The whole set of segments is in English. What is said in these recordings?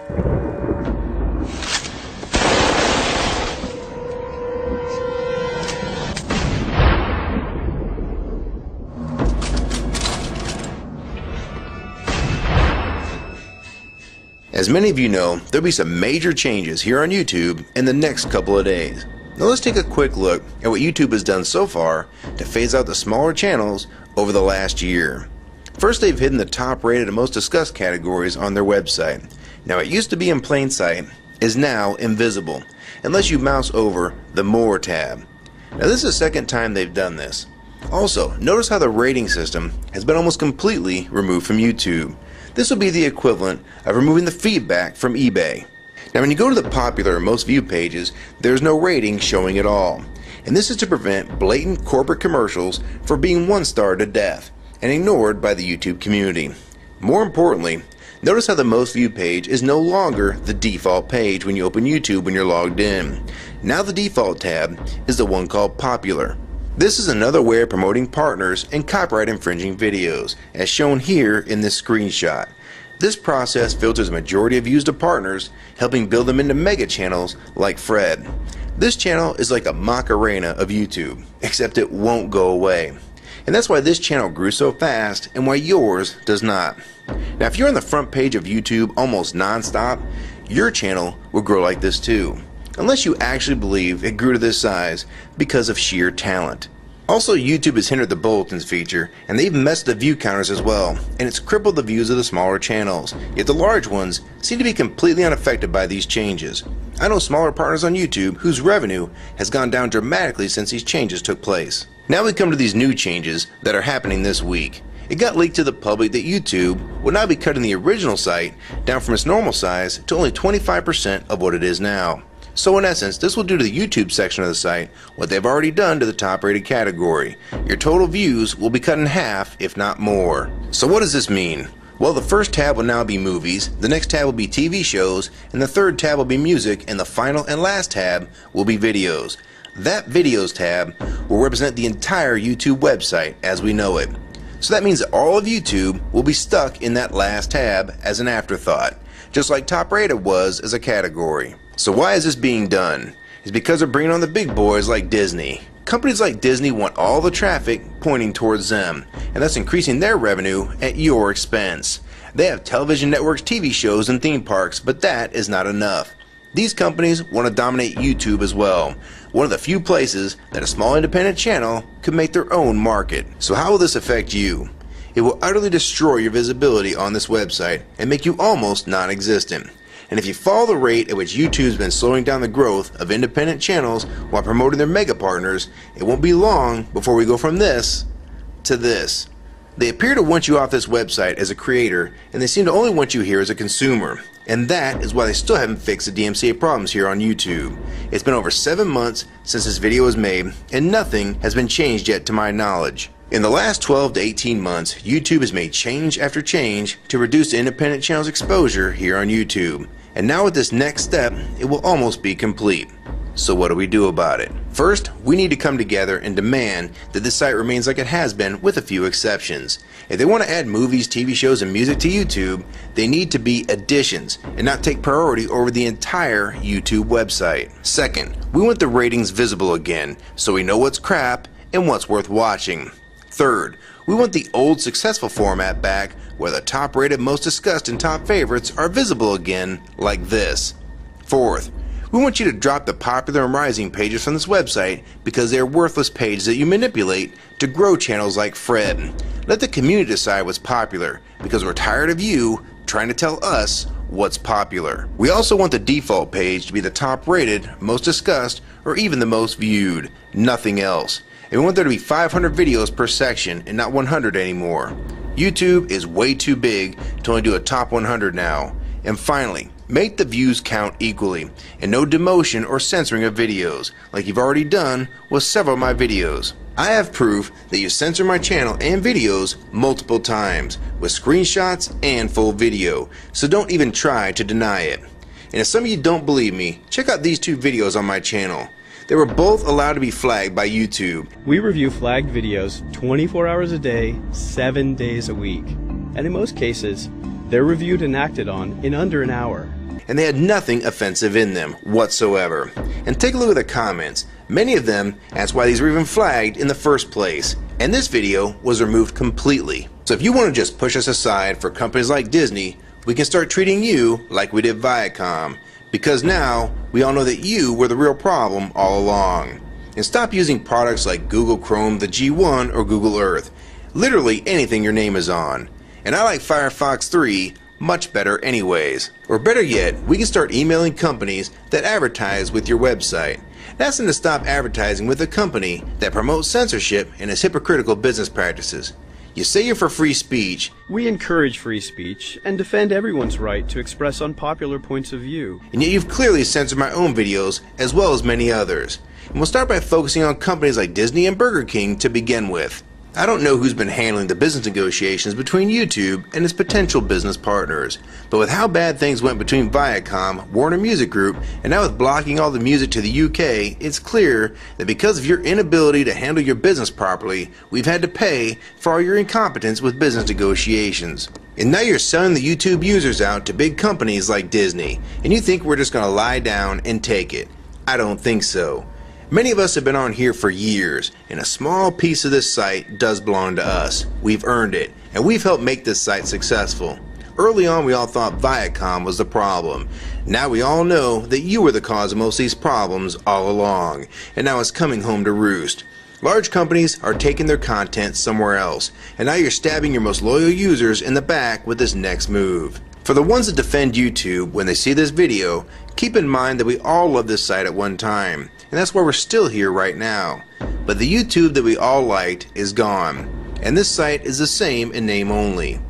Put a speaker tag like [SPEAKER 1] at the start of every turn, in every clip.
[SPEAKER 1] As many of you know, there'll be some major changes here on YouTube in the next couple of days. Now let's take a quick look at what YouTube has done so far to phase out the smaller channels over the last year. First, they've hidden the top rated and most discussed categories on their website. Now it used to be in plain sight, is now invisible, unless you mouse over the More tab. Now this is the second time they've done this. Also, notice how the rating system has been almost completely removed from YouTube. This will be the equivalent of removing the feedback from eBay. Now when you go to the popular and most viewed pages, there's no rating showing at all. And this is to prevent blatant corporate commercials for being one-starred to death and ignored by the YouTube community. More importantly, notice how the most viewed page is no longer the default page when you open YouTube when you're logged in. Now the default tab is the one called Popular. This is another way of promoting partners and copyright infringing videos, as shown here in this screenshot. This process filters a majority of views to partners, helping build them into mega channels like Fred. This channel is like a Macarena of YouTube, except it won't go away. And that's why this channel grew so fast and why yours does not. Now if you're on the front page of YouTube almost non-stop, your channel will grow like this too. Unless you actually believe it grew to this size because of sheer talent. Also, YouTube has hindered the bulletins feature, and they've messed the view counters as well, and it's crippled the views of the smaller channels, yet the large ones seem to be completely unaffected by these changes. I know smaller partners on YouTube whose revenue has gone down dramatically since these changes took place. Now we come to these new changes that are happening this week. It got leaked to the public that YouTube will now be cutting the original site down from its normal size to only 25% of what it is now. So in essence, this will do to the YouTube section of the site what they've already done to the top rated category. Your total views will be cut in half, if not more. So what does this mean? Well, the first tab will now be movies, the next tab will be TV shows, and the third tab will be music, and the final and last tab will be videos. That videos tab will represent the entire YouTube website as we know it. So that means that all of YouTube will be stuck in that last tab as an afterthought, just like top rated was as a category. So why is this being done? It's because they're bringing on the big boys like Disney. Companies like Disney want all the traffic pointing towards them, and thus increasing their revenue at your expense. They have television networks, TV shows, and theme parks, but that is not enough. These companies want to dominate YouTube as well, one of the few places that a small independent channel could make their own market. So how will this affect you? It will utterly destroy your visibility on this website and make you almost non-existent. And if you follow the rate at which YouTube's been slowing down the growth of independent channels while promoting their mega partners, it won't be long before we go from this to this. They appear to want you off this website as a creator, and they seem to only want you here as a consumer. And that is why they still haven't fixed the DMCA problems here on YouTube. It's been over 7 months since this video was made, and nothing has been changed yet to my knowledge. In the last 12 to 18 months, YouTube has made change after change to reduce the independent channels' exposure here on YouTube. And now with this next step, it will almost be complete. So what do we do about it? First, we need to come together and demand that this site remains like it has been with a few exceptions. If they want to add movies, TV shows, and music to YouTube, they need to be additions and not take priority over the entire YouTube website. Second, we want the ratings visible again so we know what's crap and what's worth watching. Third, we want the old successful format back where the top rated, most discussed, and top favorites are visible again like this. Fourth, we want you to drop the popular and rising pages from this website because they are worthless pages that you manipulate to grow channels like Fred. Let the community decide what's popular because we're tired of you trying to tell us what's popular. We also want the default page to be the top rated, most discussed, or even the most viewed. Nothing else. And we want there to be 500 videos per section and not 100 anymore. YouTube is way too big to only do a top 100 now. And finally, make the views count equally, and no demotion or censoring of videos, like you've already done with several of my videos. I have proof that you censor my channel and videos multiple times, with screenshots and full video, so don't even try to deny it. And if some of you don't believe me, check out these two videos on my channel. They were both allowed to be flagged by YouTube.
[SPEAKER 2] We review flagged videos 24 hours a day, 7 days a week. And in most cases, They're reviewed and acted on in under an hour.
[SPEAKER 1] And they had nothing offensive in them whatsoever. And take a look at the comments. Many of them asked why these were even flagged in the first place. And this video was removed completely. So if you want to just push us aside for companies like Disney, we can start treating you like we did Viacom. Because now we all know that you were the real problem all along. And stop using products like Google Chrome, the G1, or Google Earth. Literally anything your name is on. And I like Firefox 3 much better anyways. Or better yet, we can start emailing companies that advertise with your website. That's them to stop advertising with a company that promotes censorship and has hypocritical business practices. You say you're for free speech.
[SPEAKER 2] We encourage free speech and defend everyone's right to express unpopular points of view.
[SPEAKER 1] And yet you've clearly censored my own videos as well as many others. And we'll start by focusing on companies like Disney and Burger King to begin with. I don't know who's been handling the business negotiations between YouTube and its potential business partners, but with how bad things went between Viacom, Warner Music Group, and now with blocking all the music to the UK, it's clear that because of your inability to handle your business properly, we've had to pay for all your incompetence with business negotiations. And now you're selling the YouTube users out to big companies like Disney, and you think we're just going to lie down and take it. I don't think so. Many of us have been on here for years, and a small piece of this site does belong to us. We've earned it, and we've helped make this site successful. Early on, we all thought Viacom was the problem. Now we all know that you were the cause of most of these problems all along, and now it's coming home to roost. Large companies are taking their content somewhere else, and now you're stabbing your most loyal users in the back with this next move. For the ones that defend YouTube when they see this video, keep in mind that we all loved this site at one time, and that's why we're still here right now. But the YouTube that we all liked is gone, and this site is the same in name only.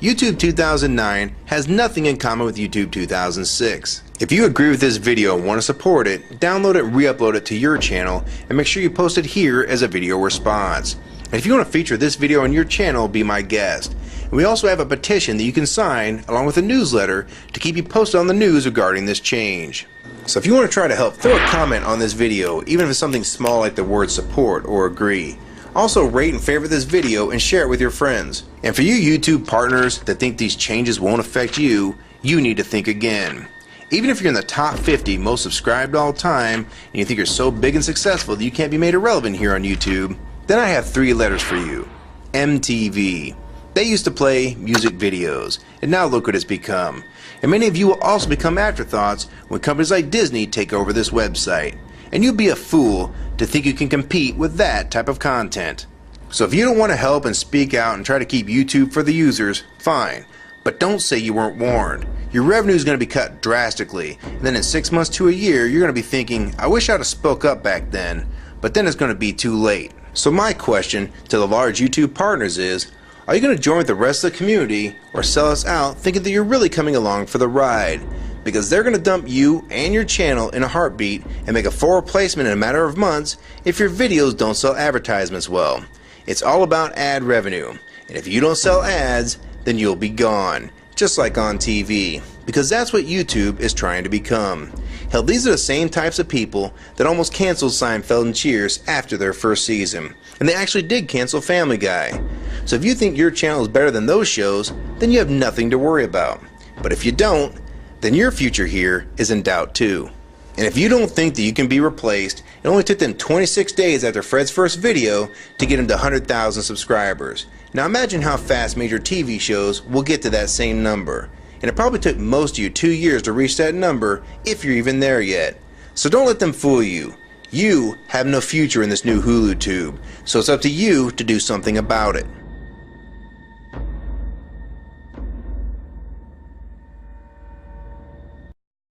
[SPEAKER 1] YouTube 2009 has nothing in common with YouTube 2006. If you agree with this video and want to support it, download it and re-upload it to your channel, and make sure you post it here as a video response. And if you want to feature this video on your channel, be my guest. And we also have a petition that you can sign along with a newsletter to keep you posted on the news regarding this change. So if you want to try to help, throw a comment on this video, even if it's something small like the word support or agree. Also rate and favorite this video and share it with your friends. And for you YouTube partners that think these changes won't affect you, you need to think again. Even if you're in the top 50 most subscribed all time and you think you're so big and successful that you can't be made irrelevant here on YouTube, then I have 3 letters for you. MTV. They used to play music videos, and now look what it's become. And many of you will also become afterthoughts when companies like Disney take over this website. And you'd be a fool to think you can compete with that type of content. So if you don't want to help and speak out and try to keep YouTube for the users, fine. But don't say you weren't warned. Your revenue is going to be cut drastically, and then in 6 months to a year, you're going to be thinking, I wish I'd have spoke up back then. But then it's going to be too late. So my question to the large YouTube partners is, are you going to join with the rest of the community or sell us out thinking that you're really coming along for the ride? Because they're going to dump you and your channel in a heartbeat and make a full replacement in a matter of months if your videos don't sell advertisements well. It's all about ad revenue, and if you don't sell ads, then you'll be gone, just like on TV, because that's what YouTube is trying to become. Hell, these are the same types of people that almost canceled Seinfeld and Cheers after their first season, and they actually did cancel Family Guy. So if you think your channel is better than those shows, then you have nothing to worry about. But if you don't, then your future here is in doubt too. And if you don't think that you can be replaced, it only took them 26 days after Fred's first video to get him to 100,000 subscribers. Now imagine how fast major TV shows will get to that same number. And it probably took most of you 2 years to reach that number, if you're even there yet. So don't let them fool you. You have no future in this new Hulu tube, so it's up to you to do something about it.